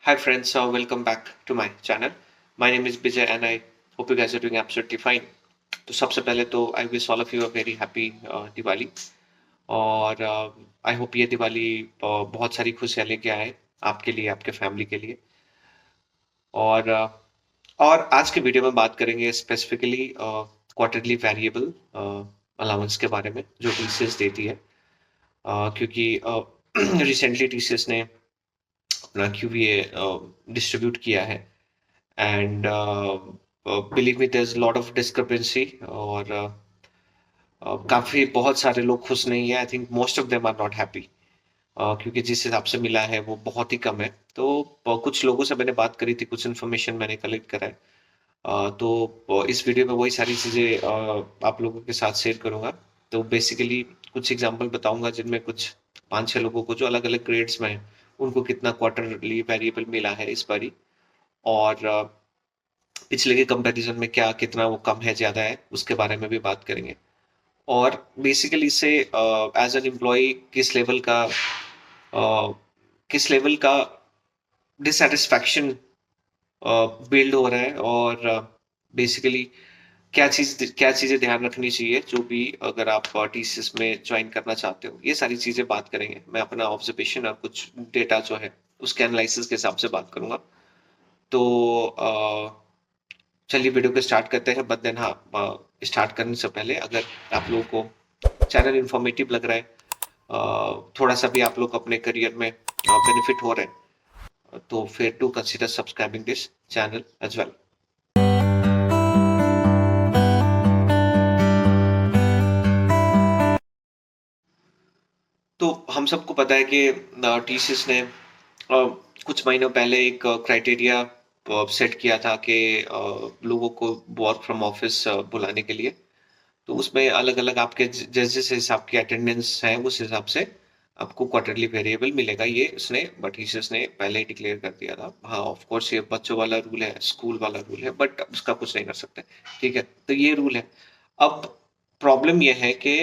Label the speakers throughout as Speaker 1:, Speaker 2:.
Speaker 1: Hi friends, welcome back to my channel. My name is Bijay and I hope you guys are doing absolutely fine. तो सबसे पहले तो I wish all of you a very happy Diwali और I hope ये दिवाली बहुत सारी खुशियाँ लेके आए आपके लिए, आपके फैमिली के लिए और और आज के वीडियो में बात करेंगे स्पेसिफिकली क्वार्टरली वेरिएबल अलाउंस के बारे में जो टीसीएस देती है क्योंकि रिसेंटली टीसीएस ने अपना क्यूवीए डिस्ट्रीब्यूट किया है and believe me there's a lot of discrepancy और काफी बहुत सारे लोग खुश नहीं है I think most of them are not happy क्योंकि जिस हिसाब से मिला है वो बहुत ही कम है तो कुछ लोगों से मैंने बात करी थी कुछ इन्फॉर्मेशन मैंने कलेक्ट करा है तो इस वीडियो में वही सारी चीजें आप लोगों के साथ शेयर करूंगा तो बेसिकली कुछ एग्जांपल बताऊंगा जिनमें कुछ 5-6 लोगों को जो अलग अलग ग्रेड्स में हैं, उनको कितना क्वार्टरली वेरिएबल मिला है इस बारी और पिछले के कंपैरिजन में क्या कितना वो कम है ज्यादा है उसके बारे में भी बात करेंगे और बेसिकली इससे एज एन एम्प्लॉय किस लेवल का डिससेटिस्फैक्शन बिल्ड हो रहा है और बेसिकली क्या चीजें ध्यान रखनी चाहिए जो भी अगर आप टीसीएस में ज्वाइन करना चाहते हो ये सारी चीजें बात करेंगे मैं अपना ऑब्जर्वेशन और कुछ डेटा जो है उसके एनालिसिस के हिसाब से बात करूंगा तो चलिए वीडियो को स्टार्ट करते हैं बट देन हाँ स्टार्ट करने से पहले अगर आप लोगों को चैनल इंफॉर्मेटिव लग रहा है थोड़ा सा भी आप लोग अपने करियर में बेनिफिट हो रहे हैं तो फिर to consider subscribing this channel as well तो हम सबको पता है कि टीसीएस ने कुछ महीनों पहले एक क्राइटेरिया सेट किया था कि लोगों को वर्क फ्रॉम ऑफिस बुलाने के लिए तो उसमें अलग अलग आपके जैसे हिसाब की अटेंडेंस है उस हिसाब से आपको क्वार्टरली वेरिएबल मिलेगा ये उसने टीचर्स ने पहले ही डिक्लेयर कर दिया था हाँ ऑफ कोर्स ये बच्चों वाला रूल है स्कूल वाला रूल है बट उसका कुछ नहीं कर सकते ठीक है तो ये रूल है अब प्रॉब्लम ये है कि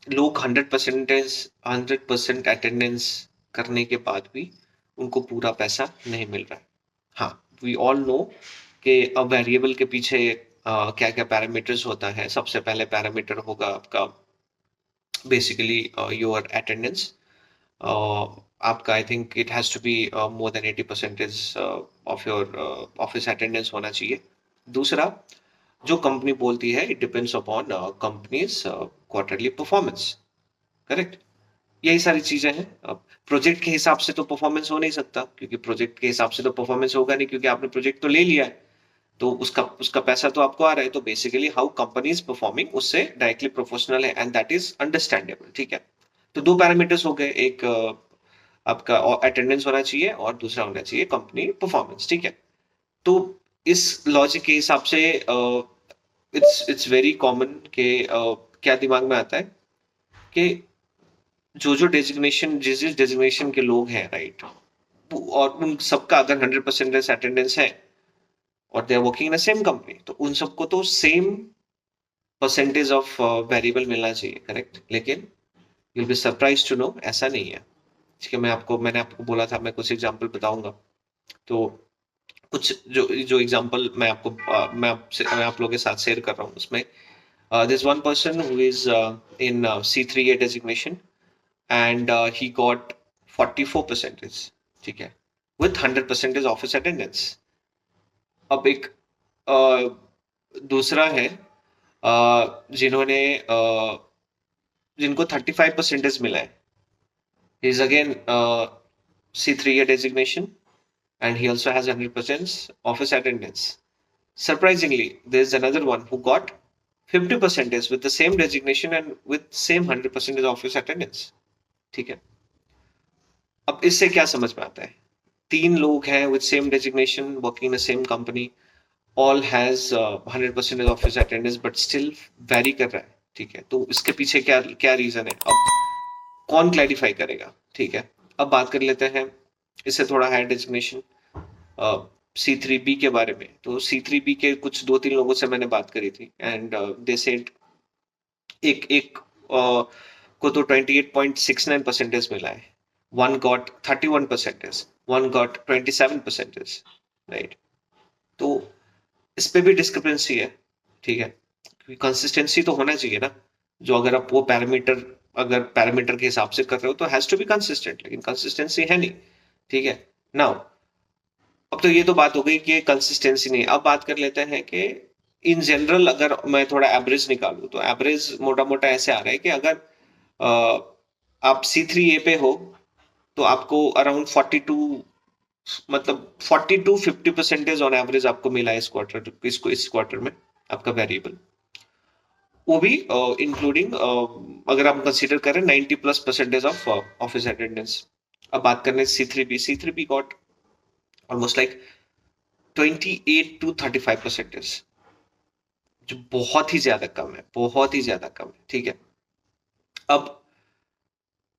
Speaker 1: लोग 100% अटेंडेंस करने के बाद भी उनको पूरा पैसा नहीं मिल रहा है हाँ वी ऑल नो कि अब वेरिएबल के पीछे क्या क्या पैरामीटर्स होता है सबसे पहले पैरामीटर होगा आपका बेसिकली योर अटेंडेंस आपका I think it has to be more than 80% of your office attendance होना चाहिए दूसरा जो कंपनी बोलती है it depends upon company's quarterly performance correct यही सारी चीजें हैं अब प्रोजेक्ट के हिसाब से तो परफॉर्मेंस हो नहीं सकता क्योंकि प्रोजेक्ट के हिसाब से तो परफॉर्मेंस होगा नहीं क्योंकि आपने प्रोजेक्ट तो ले लिया है तो उसका उसका पैसा तो आपको आ रहा है तो basically how company is performing उससे डायरेक्टली प्रोपोर्शनल है एंड दैट इज अंडरस्टैंडेबल ठीक है तो दो पैरामीटर्स हो गए एक आपका अटेंडेंस होना चाहिए और दूसरा होना चाहिए कंपनी परफॉर्मेंस ठीक है तो इस लॉजिक के हिसाब से इट्स वेरी कॉमन कि क्या दिमाग में आता है कि जो डेजिग्नेशन जिस जिस डेजिग्नेशन के लोग हैं राइट और उन सबका अगर 100% अटेंडेंस है और they are working in same company तो उन सबको तो सेम परसेंटेज ऑफ वेरिएबल मिलना चाहिए करेक्ट लेकिन you will be surprise to know ऐसा नहीं है ठीक है मैंने आपको बोला था मैं कुछ एग्जांपल बताऊंगा तो कुछ जो एग्जांपल मैं आप लोगों के साथ शेयर कर रहा हूँ उसमें this one person who is in C3A designation and he got 44% ठीक है with 100% office attendance अब एक दूसरा है जिन्होंने जिनको 35% मिला है he is again C3A designation and he also has 100% office attendance surprisingly there is another one who got 50% with the same designation and with same 100% office attendance ठीक है अब इससे क्या समझ में आता है 3 लोग हैं with same designation working in the same company all has 100% office attendance but still vary कर रहा है ठीक है तो इसके पीछे क्या क्या रीजन है अब कौन क्लैरिफाई करेगा ठीक है अब बात कर लेते हैं इससे थोड़ा हायर डेजिग्नेशन C3B के बारे में तो C3B के कुछ 2-3 लोगों से मैंने बात करी थी एंड दे सेड एक को तो 28.69% मिला है one got 31 percentage, one got 27 percentage, right. तो इस पे भी डिस्क्रिपेंसी है, ठीक है, क्योंकि कंसिस्टेंसी तो होना चाहिए ना। जो अगर आप वो पैरामीटर अगर पैरामीटर के हिसाब से कर रहे हो तो हैज टू बी कंसिस्टेंट, लेकिन कंसिस्टेंसी है नहीं, ठीक है। नाउ अब तो ये तो बात हो गई कि कंसिस्टेंसी नहीं। अब बात कर लेते हैं कि इन जनरल अगर मैं थोड़ा एवरेज निकालूं तो एवरेज मोटा मोटा ऐसे आ रहा है कि अगर अ, आप C3A पे हो तो आपको अराउंड 42, मतलब 40 to 50% ऑन एवरेज आपको मिला है इस क्वार्टर में आपका वेरिएबल, वो भी इंक्लूडिंग अगर आप कंसीडर करें 90+% ऑफ ऑफिस अटेंडेंस। अब बात करने C3B got almost like 28 to 35%, जो बहुत ही ज्यादा कम है, बहुत ही ज्यादा कम है, ठीक है। अब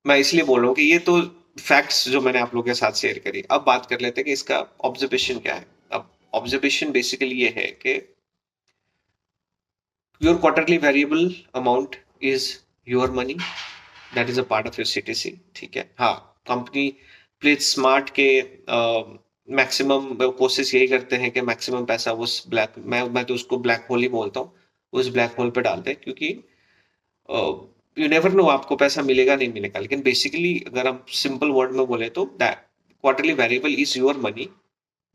Speaker 1: मैं इसलिए बोल रहा हूँ कि ये तो फैक्ट्स जो मैंने आप लोगों के साथ शेयर करी। अब बात कर लेते हैं कि इसका ऑब्जर्वेशन क्या है। अब ऑब्जर्वेशन बेसिकली ये है कि your quarterly variable amount is your money, that is a part of your CTC, ठीक है। हाँ, कंपनी प्लेज स्मार्ट के मैक्सिमम कोशिश यही करते हैं कि मैक्सिमम पैसा उस ब्लैक, मैं तो उसको ब्लैक होल ही बोलता हूँ, उस ब्लैक होल पे डालते हैं, क्योंकि यू नेवर नो आपको पैसा मिलेगा नहीं मिलेगा। लेकिन बेसिकली अगर हम सिंपल वर्ड में बोले तो quarterly variable is your money,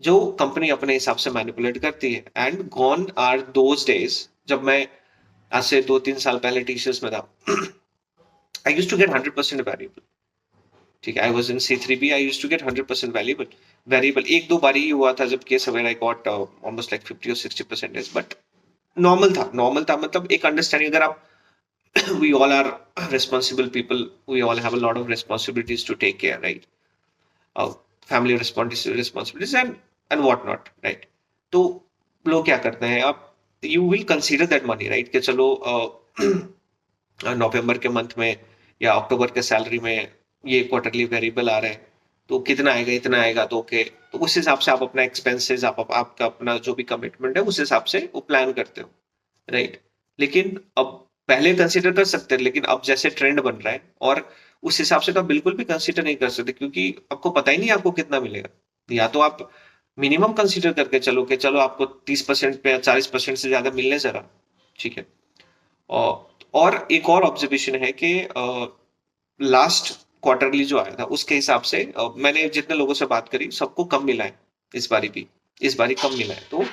Speaker 1: जो कंपनी अपने हिसाब से मैनिपुलेट करती है। And gone are those days जब मैं आज से 2-3 साल पहले टीचर्स में था, I used to get 100% variable, ठीक है। I was in C3B, I used to get 100% variable. एक दो बार ही हुआ था जब case where I got almost like 50 or 60%, but normal था, मतलब एक अंडरस्टैंडिंग। अगर आप we all are responsible people, we all have a lot of responsibilities to take care, right? uh, family responsibilities and what not, right? तो लोग क्या करते हैं, आप you will consider that money, right? कि चलो नवंबर के मंथ में या अक्टूबर के सैलरी में ये क्वार्टरली वेरिएबल आ रहा है, तो कितना आएगा, इतना आएगा, तो ओके, तो उस हिसाब से आप अपना एक्सपेंसेस, आपका अपना जो भी कमिटमेंट है उस हिसाब से वो प्लान करते हो, राइट। लेकिन अब पहले कंसीडर कर सकते हैं, लेकिन अब जैसे ट्रेंड बन रहा है और उस हिसाब से तो आप बिल्कुल भी कंसीडर नहीं कर सकते, क्योंकि आपको पता ही नहीं आपको कितना मिलेगा। या तो आप मिनिमम कंसीडर करके चलो कि चलो आपको 30% पे 40% से ज्यादा मिलने जरा, ठीक है। और एक और ऑब्जर्वेशन है कि लास्ट क्वार्टरली जो आया था उसके हिसाब से मैंने जितने लोगों से बात करी सबको कम मिला है, इस बारी कम मिला है। तो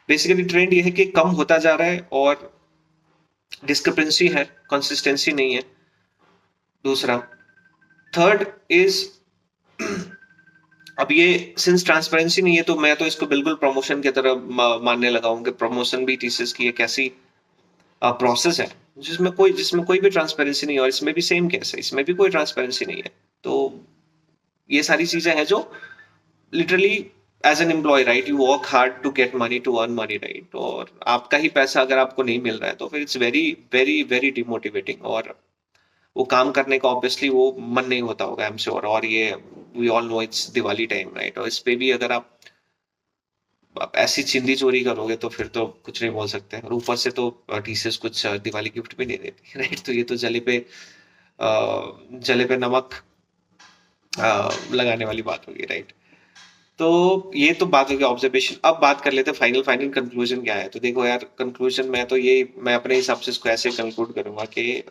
Speaker 1: बेसिकली ट्रेंड ये है कि कम होता जा रहा है और डिस्क्रिपेंसी है, कंसिस्टेंसी नहीं है। दूसरा, थर्ड इज अब ये सिंस ट्रांसपेरेंसी नहीं है तो मैं तो इसको बिल्कुल प्रमोशन की तरह मानने लगा हूं कि प्रमोशन भी टीसीएस की एक ऐसी प्रोसेस है जिसमें कोई भी ट्रांसपेरेंसी नहीं है, और इसमें भी सेम केस है, इसमें भी कोई ट्रांसपेरेंसी नहीं है। तो ये सारी चीजें हैं जो literally as an employ, right, you work hard to get money, to earn money, right, और आपका ही पैसा अगर आपको नहीं मिल रहा है तो फिर it's very very very demotivating, और वो काम करने का ऑब्वियसली वो मन नहीं होता होगा, आई एम श्योर। और ये we all know it's Diwali time, right, और इस पे भी अगर आप ऐसी चिंदी चोरी करोगे तो फिर तो कुछ नहीं बोल सकते। और ऊपर से तो टीसीएस कुछ दिवाली गिफ्ट भी नहीं देती, राइट। तो ये तो जले पे नमक लगाने वाली बात होगी, राइट। तो ये तो बात होगी ऑब्जर्वेशन। अब बात कर लेते हैं फाइनल कंक्लूजन क्या है। तो देखो यार, कंक्लूजन में तो ये मैं अपने हिसाब से इसको ऐसे कंक्लूड करूंगा कि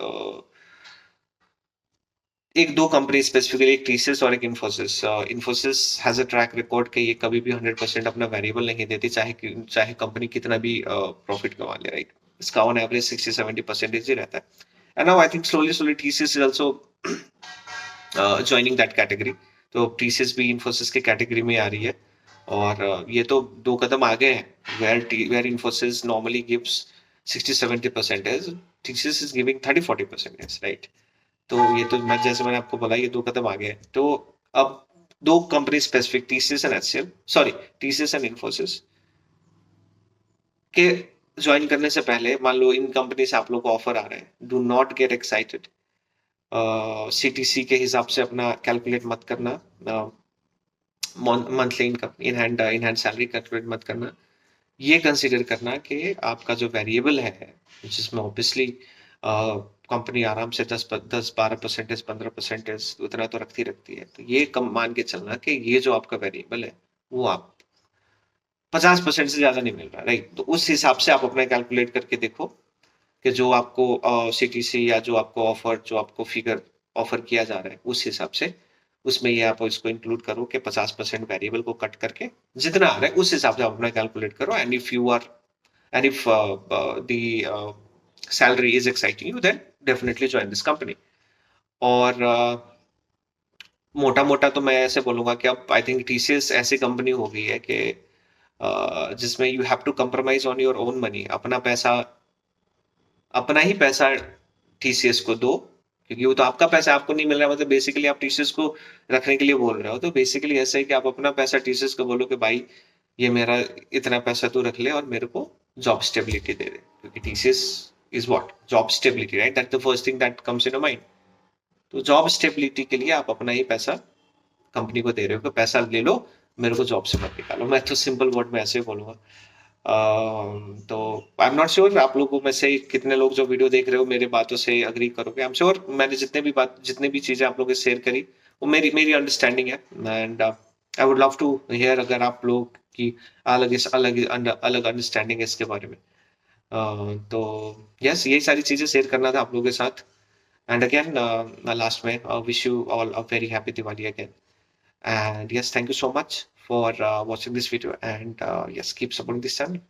Speaker 1: एक दो कंपनी स्पेसिफिकली, एक टीसीएस और एक Infosys. Infosys has a track record कि ये कभी भी 100% अपना वेरिएबल नहीं देती, चाहे कंपनी कितना भी प्रॉफिट कमा ले, राइट। इसका ऑन एवरेज 60-70% ही रहता है। And now I think slowly TCS is also joining that category. तो टीसीएस भी इन्फोसिस के कैटेगरी में आ रही है, और ये तो 2 कदम आगे है। Where Infosys normally gives 60-70%, TCS is giving 30-40%, right. तो ये तो मैंने आपको बोला, ये 2 कदम आगे है। तो अब 2 company specific, TCS and HCL, sorry, TCS and Infosys के ज्वाइन करने से पहले, मान लो इन कंपनी से आप लोग को ऑफर आ रहा है, do not get excited. CTC के हिसाब से अपना कैलकुलेट मत करना, monthly income in hand salary calculate मत करना। ये कंसीडर करना कि आपका जो वेरिएबल है, जिसमें ऑब्वियसली कंपनी आराम से 10-12% 15% उतना तो रखती है। तो ये कम मान के चलना कि ये जो आपका वेरिएबल है वो आप 50% से ज्यादा नहीं मिल रहा, राइट? तो उस हिसाब से आप अपना कैलकुलेट करके देखो कि जो आपको सीटीसी या जो आपको ऑफर, जो आपको फिगर ऑफर किया जा रहा है उस हिसाब से उसमें ये आप इसको इंक्लूड करो कि 50% वेरिएबल को कट करके जितना आ रहा है उस हिसाब से आप अपना कैलकुलेट करो। And if you are and if the salary is exciting you, then definitely join this company. और मोटा मोटा तो मैं ऐसे बोलूंगा कि अब आई थिंक टीसीएस ऐसी कंपनी हो गई है कि जिसमें you have to compromise on your own money. अपना ही पैसा टीसीएस को दो, क्योंकि वो तो आपका पैसा आपको नहीं मिल रहा है, मतलब बेसिकली आप टीसीएस को रखने के लिए बोल रहे हो। तो बेसिकली ऐसा है कि आप अपना पैसा टीसीएस को बोलो कि भाई ये मेरा इतना पैसा तू रख ले और मेरे को जॉब स्टेबिलिटी दे दे, क्योंकि TCS is what? Job stability, right? That the first thing that comes in mind. तो जॉब स्टेबिलिटी के लिए आप अपना ही पैसा कंपनी को दे रहे हो कि पैसा ले लो, मेरे को जॉब से मत निकालो। मैं तो सिंपल वर्ड में ऐसे ही बोलूंगा। तो आई एम नॉट श्योर आप लोगों में से कितने लोग जो वीडियो देख रहे हो मेरे बातों से अग्री करोगे। आई एम श्योर मैंने जितने भी चीजें आप लोगों से शेयर करी वो मेरी मेरी अंडरस्टैंडिंग है। And I would love to hear अगर आप लोग की अलग अलग अलग अंडरस्टैंडिंग है इसके बारे में। तो यस, यही सारी चीजें शेयर करना था आप लोगों के साथ। एंड अगेन लास्ट में wish you all a very happy Diwali again. And yes, thank you so much for watching this video, and yes, keep supporting this channel.